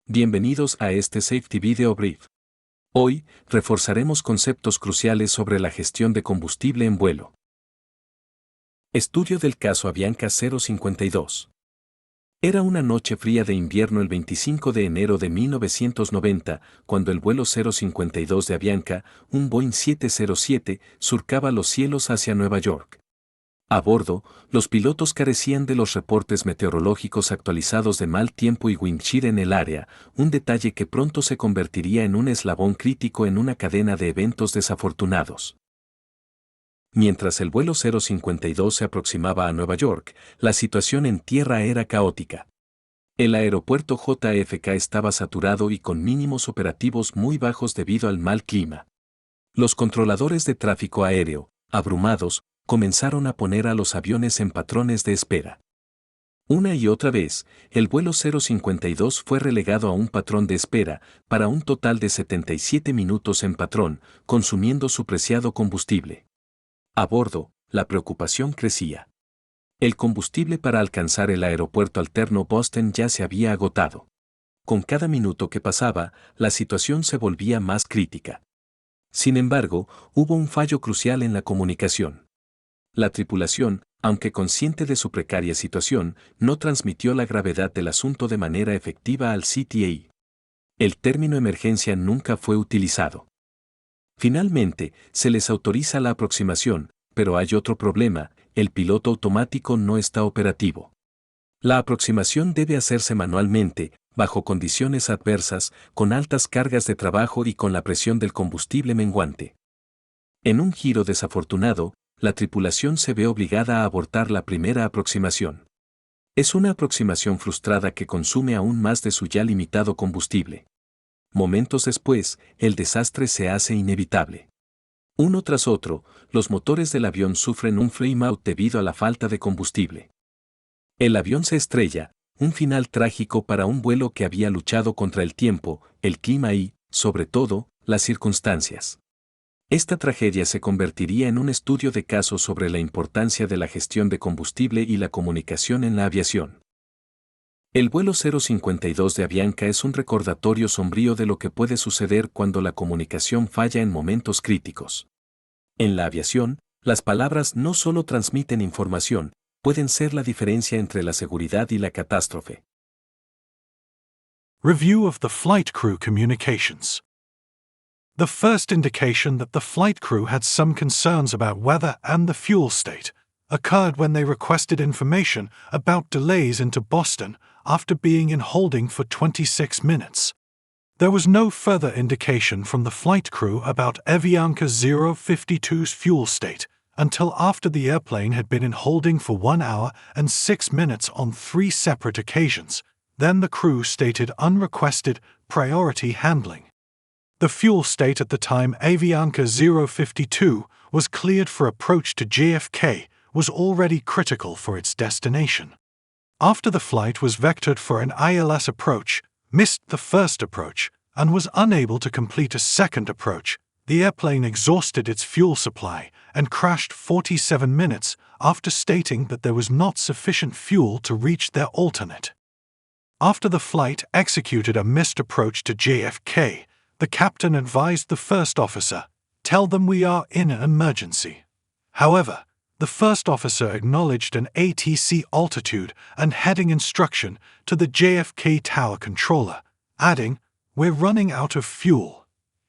Bienvenidos a este Safety Video Brief. Hoy, reforzaremos conceptos cruciales sobre la gestión de combustible en vuelo. Estudio del caso Avianca 052. Era una noche fría de invierno el 25 de enero de 1990, cuando el vuelo 052 de Avianca, un Boeing 707, surcaba los cielos hacia Nueva York. A bordo, los pilotos carecían de los reportes meteorológicos actualizados de mal tiempo y wind shear en el área, un detalle que pronto se convertiría en un eslabón crítico en una cadena de eventos desafortunados. Mientras el vuelo 052 se aproximaba a Nueva York, la situación en tierra era caótica. El aeropuerto JFK estaba saturado y con mínimos operativos muy bajos debido al mal clima. Los controladores de tráfico aéreo, abrumados, comenzaron a poner a los aviones en patrones de espera. Una y otra vez, el vuelo 052 fue relegado a un patrón de espera, para un total de 77 minutos en patrón, consumiendo su preciado combustible. A bordo, la preocupación crecía. El combustible para alcanzar el aeropuerto alterno Boston ya se había agotado. Con cada minuto que pasaba, la situación se volvía más crítica. Sin embargo, hubo un fallo crucial en la comunicación. La tripulación, aunque consciente de su precaria situación, no transmitió la gravedad del asunto de manera efectiva al CTA. El término emergencia nunca fue utilizado. Finalmente, se les autoriza la aproximación, pero hay otro problema: el piloto automático no está operativo. La aproximación debe hacerse manualmente, bajo condiciones adversas, con altas cargas de trabajo y con la presión del combustible menguante. En un giro desafortunado, la tripulación se ve obligada a abortar la primera aproximación. Es una aproximación frustrada que consume aún más de su ya limitado combustible. Momentos después, el desastre se hace inevitable. Uno tras otro, los motores del avión sufren un flame-out debido a la falta de combustible. El avión se estrella, un final trágico para un vuelo que había luchado contra el tiempo, el clima y, sobre todo, las circunstancias. Esta tragedia se convertiría en un estudio de caso sobre la importancia de la gestión de combustible y la comunicación en la aviación. El vuelo 052 de Avianca es un recordatorio sombrío de lo que puede suceder cuando la comunicación falla en momentos críticos. En la aviación, las palabras no solo transmiten información, pueden ser la diferencia entre la seguridad y la catástrofe. Review of the flight crew communications. The first indication that the flight crew had some concerns about weather and the fuel state occurred when they requested information about delays into Boston after being in holding for 26 minutes. There was no further indication from the flight crew about Avianca 052's fuel state until after the airplane had been in holding for 1 hour and 6 minutes on 3 separate occasions. Then the crew stated unrequested priority handling. The fuel state at the time Avianca 052 was cleared for approach to JFK was already critical for its destination. After the flight was vectored for an ILS approach, missed the first approach, and was unable to complete a second approach, the airplane exhausted its fuel supply and crashed 47 minutes after stating that there was not sufficient fuel to reach their alternate. After the flight executed a missed approach to JFK, the captain advised the first officer, "Tell them we are in an emergency." However, the first officer acknowledged an ATC altitude and heading instruction to the JFK tower controller, adding, "We're running out of fuel."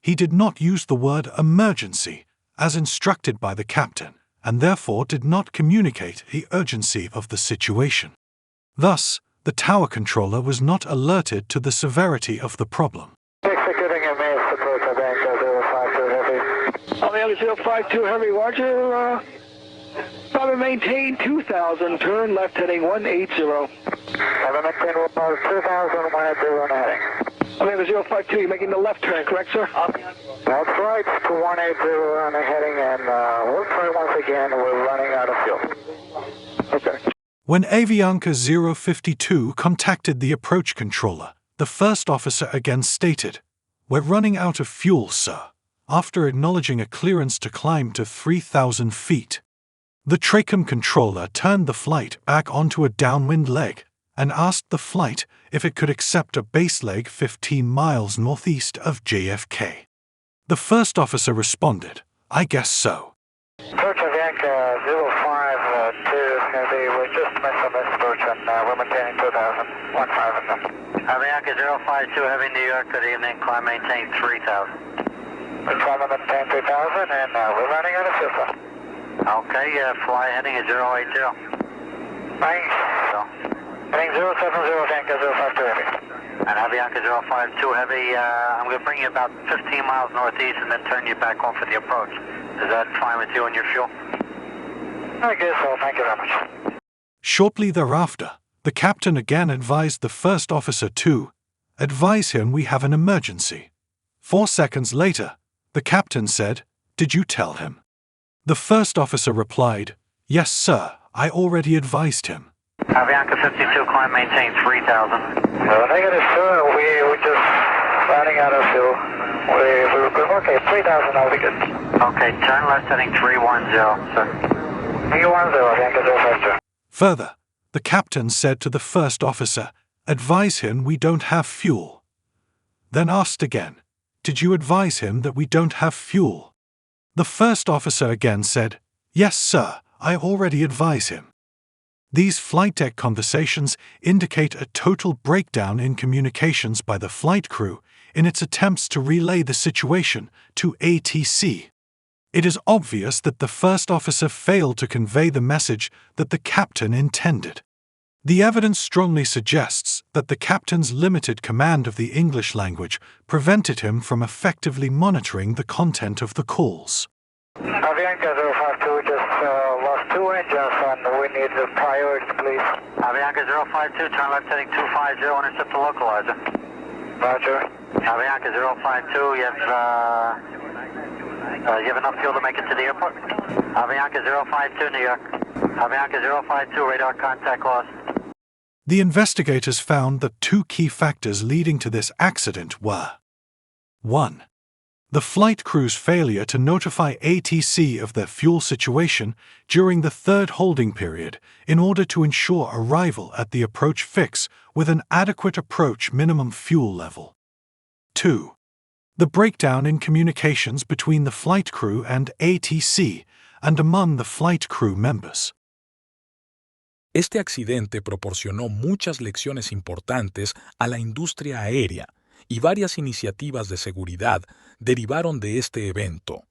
He did not use the word emergency, as instructed by the captain, and therefore did not communicate the urgency of the situation. Thus, the tower controller was not alerted to the severity of the problem. Avianca 052 Heavy, Roger. Probably maintain 2000, turn left heading 180. Have maintain 2000, 180 heading. Avianca 052, you're making the left turn, correct, sir? That's right, to 180 on the heading, and we'll try once again, we're running out of fuel. Okay. When Avianca 052 contacted the approach controller, the first officer again stated, "We're running out of fuel, sir," after acknowledging a clearance to climb to 3,000 feet. The TRACOM controller turned the flight back onto a downwind leg and asked the flight if it could accept a base leg 15 miles northeast of JFK. The first officer responded, "I guess so." Approach Avianca 052, we just missed on this approach and we're maintaining 2000, 15 of them. Avianca 052, Heavy New York, good evening, climb maintain 3000. We're climbing maintain 3000 and we're running out of fuel. Okay, fly heading at 080. Thanks. Heading 070, Avianca 052 Heavy. And Avianca 052 Heavy, I'm going to bring you about 15 miles northeast and then turn you back home for the approach. Is that fine with you and your fuel? I guess so, thank you very much. Shortly thereafter, the captain again advised the first officer to advise him we have an emergency. 4 seconds later, the captain said, "Did you tell him?" The first officer replied, "Yes, sir, I already advised him." Avianca 52, climb maintain 3000. Negative, sir, we're just running out of fuel. We're good. Okay, 3000, that'll be good. Okay, turn left heading 310, sir. 310, Avianca 052. Further, the captain said to the first officer, "Advise him we don't have fuel." Then asked again, "Did you advise him that we don't have fuel?" The first officer again said, "Yes, sir, I already advise him." These flight deck conversations indicate a total breakdown in communications by the flight crew in its attempts to relay the situation to ATC. It is obvious that the first officer failed to convey the message that the captain intended. The evidence strongly suggests that the captain's limited command of the English language prevented him from effectively monitoring the content of the calls. Avianca 052, we just lost 2 engines and we need the priority, please. Avianca 052, turn left heading 250, intercept the localizer. Roger. Avianca 052, you have enough fuel to make it to the airport? Avianca 052, New York. Avianca 052, radar contact lost. The investigators found that 2 key factors leading to this accident were: 1. The flight crew's failure to notify ATC of their fuel situation during the third holding period in order to ensure arrival at the approach fix with an adequate approach minimum fuel level. 2. The breakdown in communications between the flight crew and ATC and among the flight crew members. Este accidente proporcionó muchas lecciones importantes a la industria aérea y varias iniciativas de seguridad derivaron de este evento.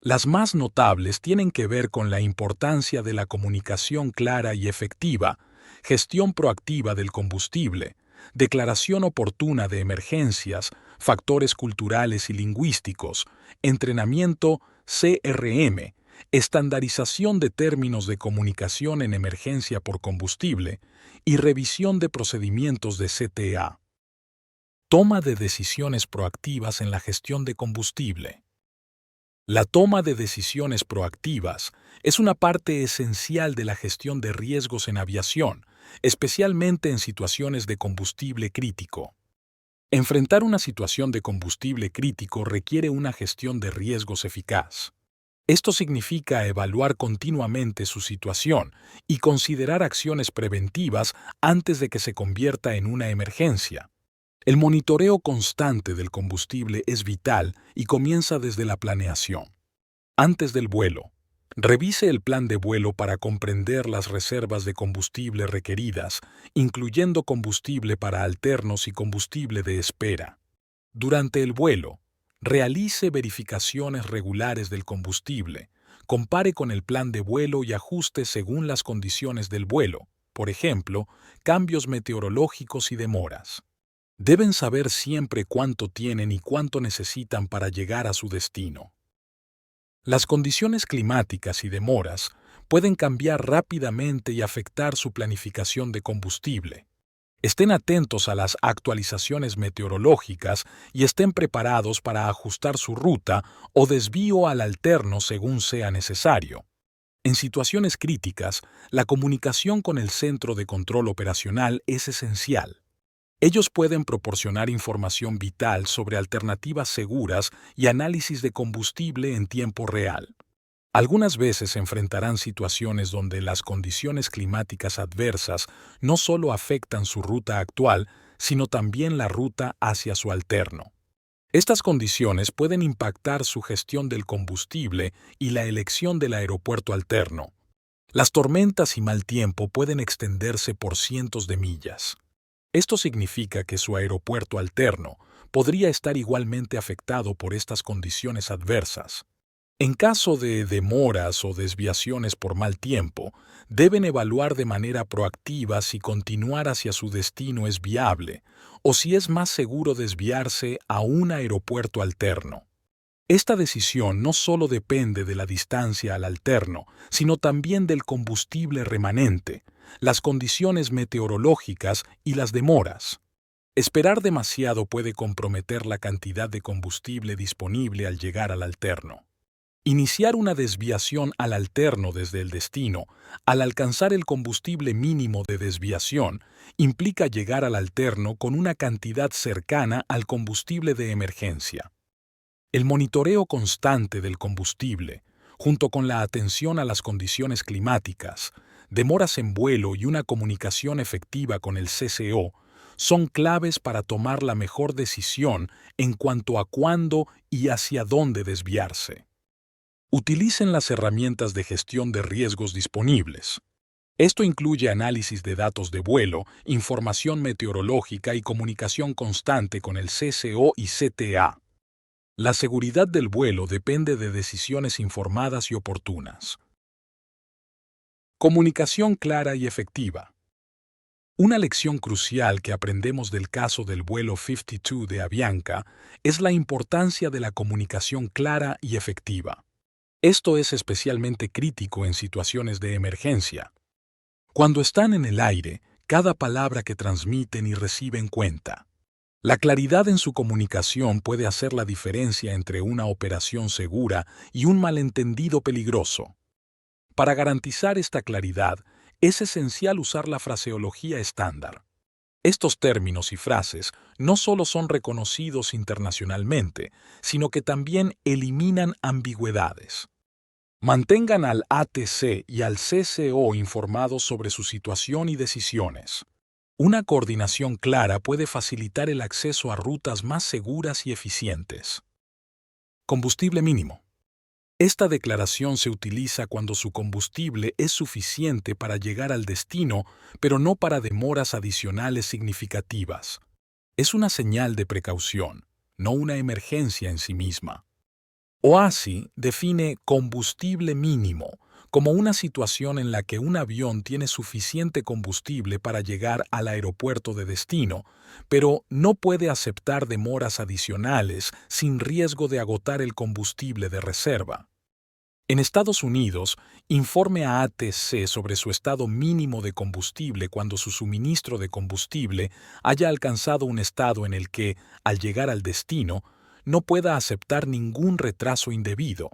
Las más notables tienen que ver con la importancia de la comunicación clara y efectiva, gestión proactiva del combustible, declaración oportuna de emergencias, factores culturales y lingüísticos, entrenamiento CRM, estandarización de términos de comunicación en emergencia por combustible y revisión de procedimientos de CTA. Toma de decisiones proactivas en la gestión de combustible. La toma de decisiones proactivas es una parte esencial de la gestión de riesgos en aviación, especialmente en situaciones de combustible crítico. Enfrentar una situación de combustible crítico requiere una gestión de riesgos eficaz. Esto significa evaluar continuamente su situación y considerar acciones preventivas antes de que se convierta en una emergencia. El monitoreo constante del combustible es vital y comienza desde la planeación. Antes del vuelo, revise el plan de vuelo para comprender las reservas de combustible requeridas, incluyendo combustible para alternos y combustible de espera. Durante el vuelo, realice verificaciones regulares del combustible, compare con el plan de vuelo y ajuste según las condiciones del vuelo, por ejemplo, cambios meteorológicos y demoras. Deben saber siempre cuánto tienen y cuánto necesitan para llegar a su destino. Las condiciones climáticas y demoras pueden cambiar rápidamente y afectar su planificación de combustible. Estén atentos a las actualizaciones meteorológicas y estén preparados para ajustar su ruta o desvío al alterno según sea necesario. En situaciones críticas, la comunicación con el centro de control operacional es esencial. Ellos pueden proporcionar información vital sobre alternativas seguras y análisis de combustible en tiempo real. Algunas veces se enfrentarán situaciones donde las condiciones climáticas adversas no solo afectan su ruta actual, sino también la ruta hacia su alterno. Estas condiciones pueden impactar su gestión del combustible y la elección del aeropuerto alterno. Las tormentas y mal tiempo pueden extenderse por cientos de millas. Esto significa que su aeropuerto alterno podría estar igualmente afectado por estas condiciones adversas. En caso de demoras o desviaciones por mal tiempo, deben evaluar de manera proactiva si continuar hacia su destino es viable o si es más seguro desviarse a un aeropuerto alterno. Esta decisión no solo depende de la distancia al alterno, sino también del combustible remanente, las condiciones meteorológicas y las demoras. Esperar demasiado puede comprometer la cantidad de combustible disponible al llegar al alterno. Iniciar una desviación al alterno desde el destino, al alcanzar el combustible mínimo de desviación, implica llegar al alterno con una cantidad cercana al combustible de emergencia. El monitoreo constante del combustible, junto con la atención a las condiciones climáticas, demoras en vuelo y una comunicación efectiva con el CCO, son claves para tomar la mejor decisión en cuanto a cuándo y hacia dónde desviarse. Utilicen las herramientas de gestión de riesgos disponibles. Esto incluye análisis de datos de vuelo, información meteorológica y comunicación constante con el CCO y CTA. La seguridad del vuelo depende de decisiones informadas y oportunas. Comunicación clara y efectiva. Una lección crucial que aprendemos del caso del vuelo 52 de Avianca es la importancia de la comunicación clara y efectiva. Esto es especialmente crítico en situaciones de emergencia. Cuando están en el aire, cada palabra que transmiten y reciben cuenta. La claridad en su comunicación puede hacer la diferencia entre una operación segura y un malentendido peligroso. Para garantizar esta claridad, es esencial usar la fraseología estándar. Estos términos y frases no solo son reconocidos internacionalmente, sino que también eliminan ambigüedades. Mantengan al ATC y al CCO informados sobre su situación y decisiones. Una coordinación clara puede facilitar el acceso a rutas más seguras y eficientes. Combustible mínimo. Esta declaración se utiliza cuando su combustible es suficiente para llegar al destino, pero no para demoras adicionales significativas. Es una señal de precaución, no una emergencia en sí misma. OASI define combustible mínimo como una situación en la que un avión tiene suficiente combustible para llegar al aeropuerto de destino, pero no puede aceptar demoras adicionales sin riesgo de agotar el combustible de reserva. En Estados Unidos, informe a ATC sobre su estado mínimo de combustible cuando su suministro de combustible haya alcanzado un estado en el que, al llegar al destino, no pueda aceptar ningún retraso indebido.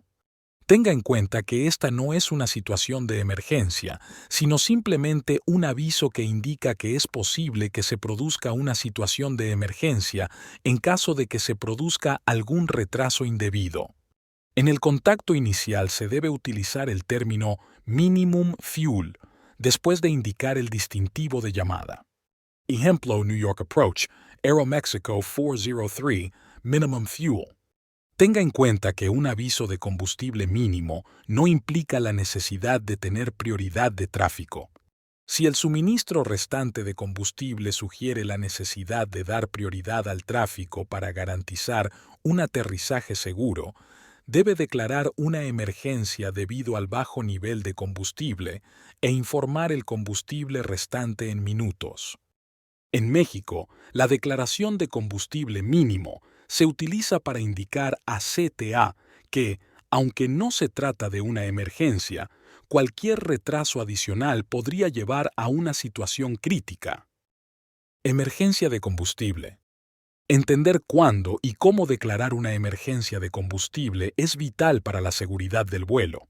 Tenga en cuenta que esta no es una situación de emergencia, sino simplemente un aviso que indica que es posible que se produzca una situación de emergencia en caso de que se produzca algún retraso indebido. En el contacto inicial se debe utilizar el término minimum fuel, después de indicar el distintivo de llamada. Ejemplo, New York Approach, Aeromexico 403, minimum fuel. Tenga en cuenta que un aviso de combustible mínimo no implica la necesidad de tener prioridad de tráfico. Si el suministro restante de combustible sugiere la necesidad de dar prioridad al tráfico para garantizar un aterrizaje seguro, debe declarar una emergencia debido al bajo nivel de combustible e informar el combustible restante en minutos. En México, la declaración de combustible mínimo se utiliza para indicar a CTA que, aunque no se trata de una emergencia, cualquier retraso adicional podría llevar a una situación crítica. Emergencia de combustible. Entender cuándo y cómo declarar una emergencia de combustible es vital para la seguridad del vuelo.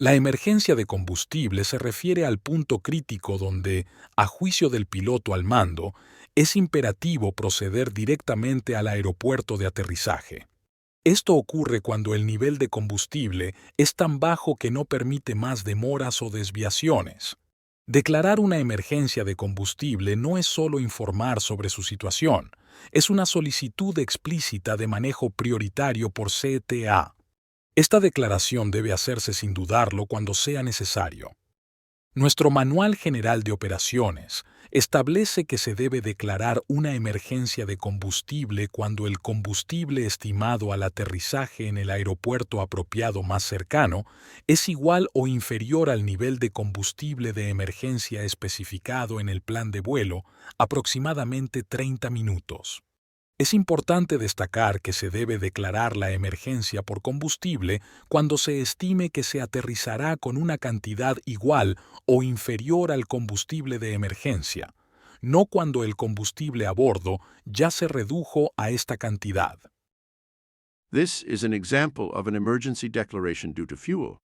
La emergencia de combustible se refiere al punto crítico donde, a juicio del piloto al mando, es imperativo proceder directamente al aeropuerto de aterrizaje. Esto ocurre cuando el nivel de combustible es tan bajo que no permite más demoras o desviaciones. Declarar una emergencia de combustible no es solo informar sobre su situación, es una solicitud explícita de manejo prioritario por CTA. Esta declaración debe hacerse sin dudarlo cuando sea necesario. Nuestro Manual General de Operaciones establece que se debe declarar una emergencia de combustible cuando el combustible estimado al aterrizaje en el aeropuerto apropiado más cercano es igual o inferior al nivel de combustible de emergencia especificado en el plan de vuelo, aproximadamente 30 minutos. Es importante destacar que se debe declarar la emergencia por combustible cuando se estime que se aterrizará con una cantidad igual o inferior al combustible de emergencia, no cuando el combustible a bordo ya se redujo a esta cantidad. This is an example of an emergency declaration due to fuel.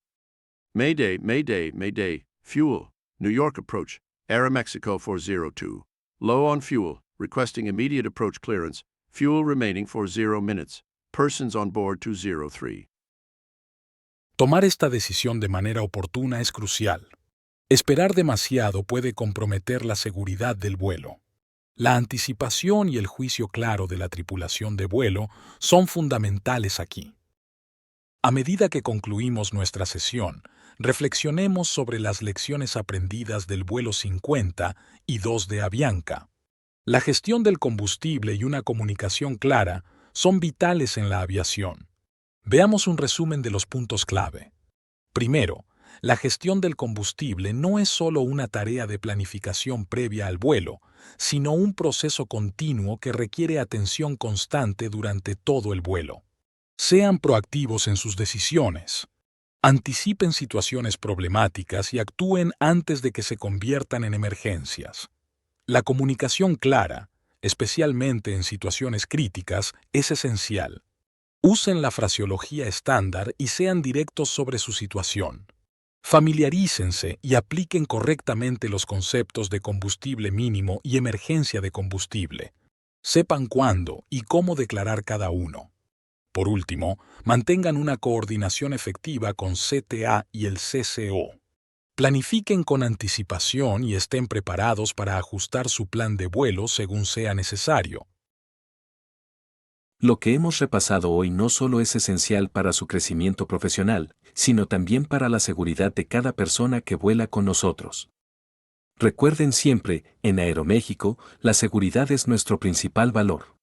Mayday, Mayday, Mayday, fuel, New York approach, Aeromexico 402. Low on fuel, requesting immediate approach clearance. Fuel remaining for 0 minutes. Persons on board 203. Tomar esta decisión de manera oportuna es crucial. Esperar demasiado puede comprometer la seguridad del vuelo. La anticipación y el juicio claro de la tripulación de vuelo son fundamentales aquí. A medida que concluimos nuestra sesión, reflexionemos sobre las lecciones aprendidas del vuelo 50 y 2 de Avianca. La gestión del combustible y una comunicación clara son vitales en la aviación. Veamos un resumen de los puntos clave. Primero, la gestión del combustible no es solo una tarea de planificación previa al vuelo, sino un proceso continuo que requiere atención constante durante todo el vuelo. Sean proactivos en sus decisiones. Anticipen situaciones problemáticas y actúen antes de que se conviertan en emergencias. La comunicación clara, especialmente en situaciones críticas, es esencial. Usen la fraseología estándar y sean directos sobre su situación. Familiarícense y apliquen correctamente los conceptos de combustible mínimo y emergencia de combustible. Sepan cuándo y cómo declarar cada uno. Por último, mantengan una coordinación efectiva con CTA y el CCO. Planifiquen con anticipación y estén preparados para ajustar su plan de vuelo según sea necesario. Lo que hemos repasado hoy no solo es esencial para su crecimiento profesional, sino también para la seguridad de cada persona que vuela con nosotros. Recuerden siempre, en Aeroméxico, la seguridad es nuestro principal valor.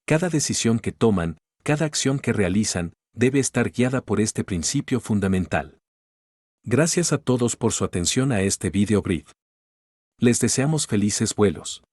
Cada decisión que toman, cada acción que realizan, debe estar guiada por este principio fundamental. Gracias a todos por su atención a este video brief. Les deseamos felices vuelos.